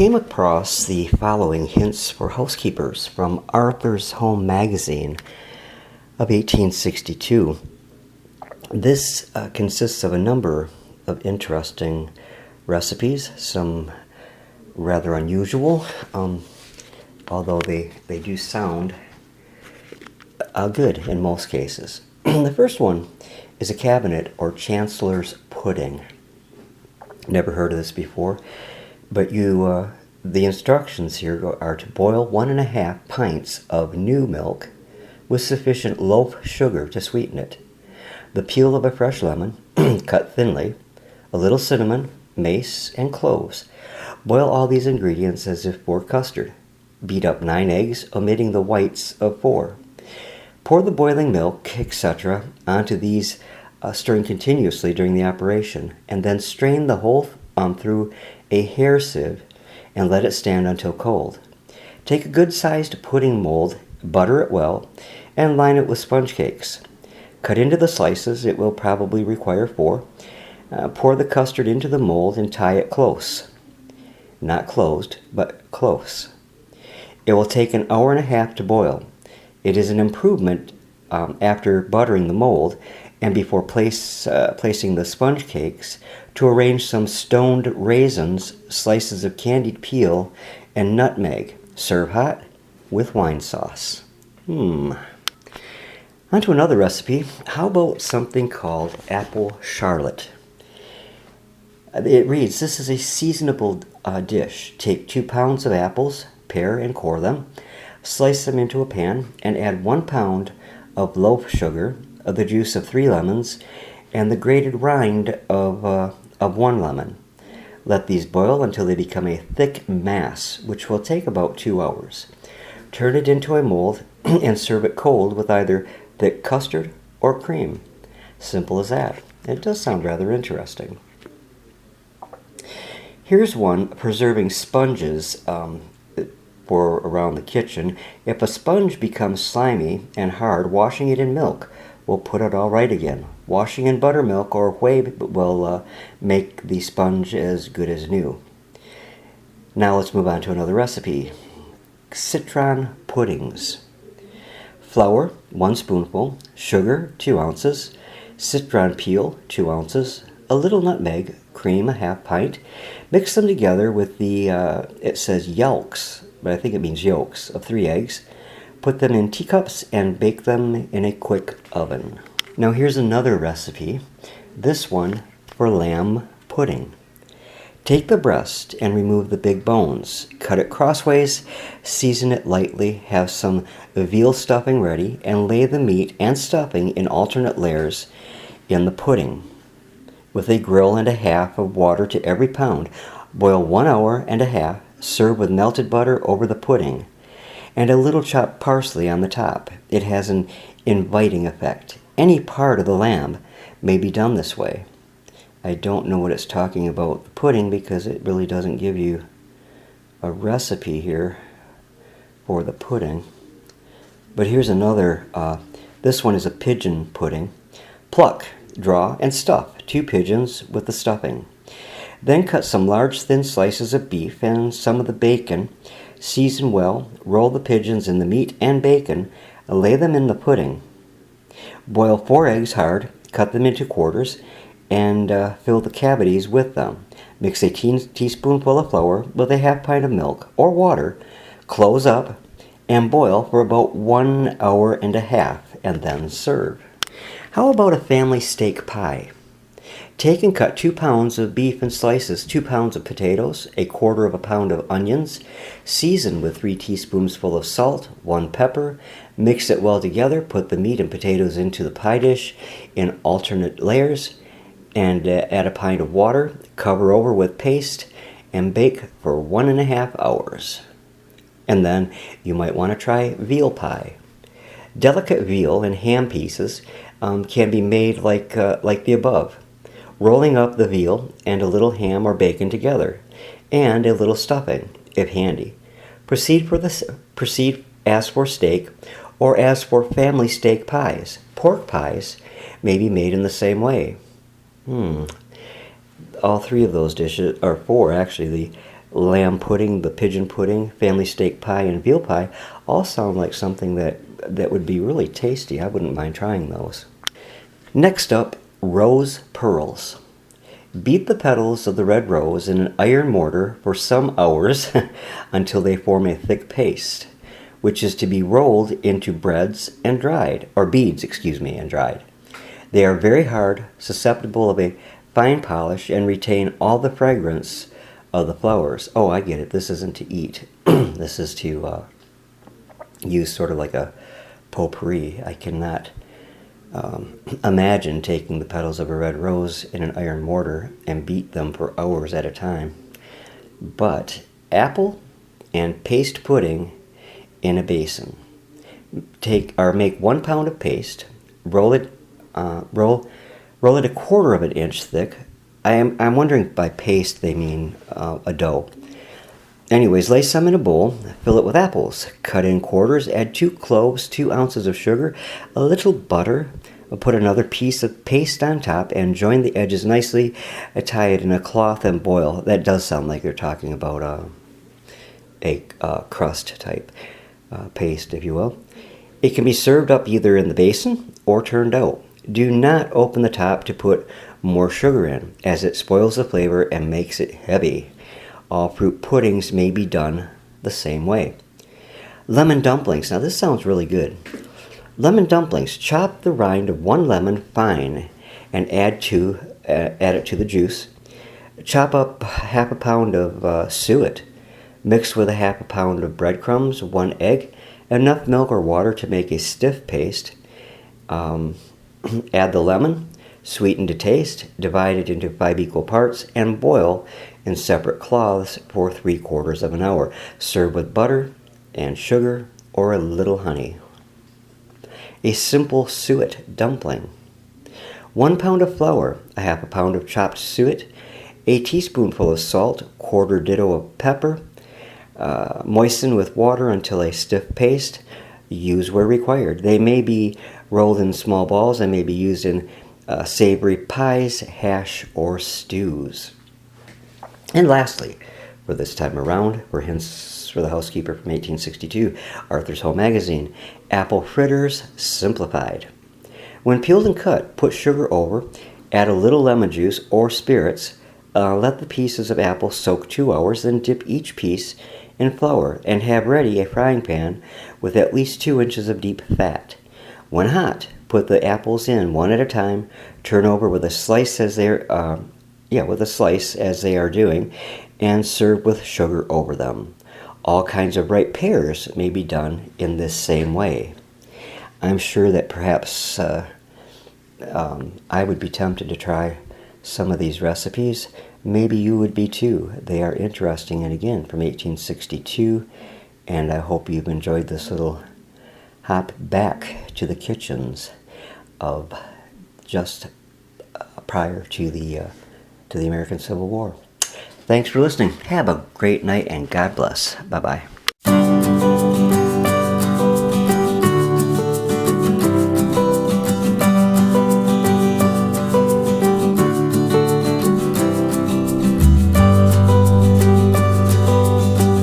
came across the following hints for housekeepers from Arthur's Home magazine of 1862. This consists of a number of interesting recipes, some rather unusual, although they do sound good in most cases. The first one is a cabinet or chancellor's pudding. Never heard of this before, but the instructions here are to boil 1.5 pints of new milk with sufficient loaf sugar to sweeten it, the peel of a fresh lemon, cut thinly, a little cinnamon, mace, and cloves. Boil all these ingredients as if for custard. Beat up 9 eggs, omitting the whites of 4. Pour the boiling milk, etc., onto these, stirring continuously during the operation, and then strain the whole through a hair sieve and let it stand until cold. Take a good-sized pudding mold, butter it well, and line it with sponge cakes. Cut into the slices, it will probably require 4. Pour the custard into the mold and tie it close. Not closed, but close. It will take 1.5 hours to boil. It is an improvement after buttering the mold and before placing the sponge cakes to arrange some stoned raisins, slices of candied peel, and nutmeg. Serve hot with wine sauce. On to another recipe. How about something called apple charlotte? It reads, this is a seasonable dish. Take 2 pounds of apples, pare and core them, slice them into a pan, and add 1 pound of loaf sugar, the juice of 3 lemons, and the grated rind of 1 lemon. Let these boil until they become a thick mass, which will take about 2 hours. Turn it into a mold and serve it cold with either thick custard or cream. Simple as that. It does sound rather interesting. Here's one, preserving sponges for around the kitchen. If a sponge becomes slimy and hard, washing it in milk will put it all right again. Washing in buttermilk or whey will make the sponge as good as new. Now let's move on to another recipe. Citron puddings. Flour, 1 spoonful. Sugar, 2 ounces. Citron peel, 2 ounces. A little nutmeg. Cream, 1/2 pint. Mix them together with the, it says yolks, but I think it means yolks, of 3 eggs. Put them in teacups and bake them in a quick oven. Now here's another recipe. This one for lamb pudding. Take the breast and remove the big bones. Cut it crossways, season it lightly, have some veal stuffing ready, and lay the meat and stuffing in alternate layers in the pudding. With a grill and 1/2 of water to every pound, boil 1.5 hours. Serve with melted butter over the pudding and a little chopped parsley on the top. It has an inviting effect. Any part of the lamb may be done this way. I don't know what it's talking about the pudding because it really doesn't give you a recipe here for the pudding. But here's another. This one is a pigeon pudding. Pluck, draw, and stuff 2 pigeons with the stuffing. Then cut some large thin slices of beef and some of the bacon. Season well, roll the pigeons in the meat and bacon, lay them in the pudding. Boil 4 eggs hard, cut them into quarters, and fill the cavities with them. Mix a teaspoonful of flour with 1/2 pint of milk or water, close up, and boil for about 1.5 hours, and then serve. How about a family steak pie? Take and cut 2 pounds of beef in slices, 2 pounds of potatoes, 1/4 pound of onions, season with 3 teaspoonsful of salt, 1 pepper, mix it well together, put the meat and potatoes into the pie dish in alternate layers, and add a pint of water, cover over with paste, and bake for 1.5 hours. And then you might want to try veal pie. Delicate veal and ham pieces can be made like the above. Rolling up the veal and a little ham or bacon together, and a little stuffing, if handy. Proceed as for steak, or as for family steak pies. Pork pies may be made in the same way. All 3 of those dishes, or 4 actually, lamb pudding, the pigeon pudding, family steak pie, and veal pie all sound like something that would be really tasty. I wouldn't mind trying those. Next up, rose pearls. Beat the petals of the red rose in an iron mortar for some hours until they form a thick paste, which is to be rolled into breads and dried, or beads, and dried. They are very hard, susceptible of a fine polish, and retain all the fragrance of the flowers. Oh, I get it. This isn't to eat. This is to use sort of like a potpourri. I cannot imagine taking the petals of a red rose in an iron mortar and beat them for hours at a time. But apple and paste pudding in a basin. Make 1 pound of paste, roll it a 1/4 of an inch thick. I'm wondering if by paste they mean a dough. Anyways, lay some in a bowl, fill it with apples, cut in quarters, add 2 cloves, 2 ounces of sugar, a little butter, put another piece of paste on top, and join the edges nicely, tie it in a cloth and boil. That does sound like you're talking about a crust type paste, if you will. It can be served up either in the basin or turned out. Do not open the top to put more sugar in, as it spoils the flavor and makes it heavy. All fruit puddings may be done the same way. Lemon dumplings. Now this sounds really good. Lemon dumplings. Chop the rind of 1 lemon fine and add it to the juice. Chop up 1/2 pound of suet. Mix with 1/2 pound of breadcrumbs, 1 egg, enough milk or water to make a stiff paste. Add the lemon, sweeten to taste, divide it into 5 equal parts, and boil in separate cloths for 3/4 of an hour. Serve with butter and sugar or a little honey. A simple suet dumpling. 1 pound of flour, 1/2 pound of chopped suet, a teaspoonful of salt, 1/4 ditto of pepper. Moisten with water until a stiff paste. Use where required. They may be rolled in small balls and may be used in savory pies, hash, or stews. And lastly, for this time around, for Hints for the Housekeeper from 1862, Arthur's Home Magazine, apple fritters simplified. When peeled and cut, put sugar over, add a little lemon juice or spirits, let the pieces of apple soak 2 hours, then dip each piece in flour and have ready a frying pan with at least 2 inches of deep fat. When hot, put the apples in one at a time, turn over with a slice as they are doing, and serve with sugar over them. All kinds of ripe pears may be done in this same way. I'm sure that perhaps I would be tempted to try some of these recipes. Maybe you would be too. They are interesting, and again, from 1862, and I hope you've enjoyed this little hop back to the kitchens of just prior to the American Civil War. Thanks for listening. Have a great night, and God bless. Bye-bye.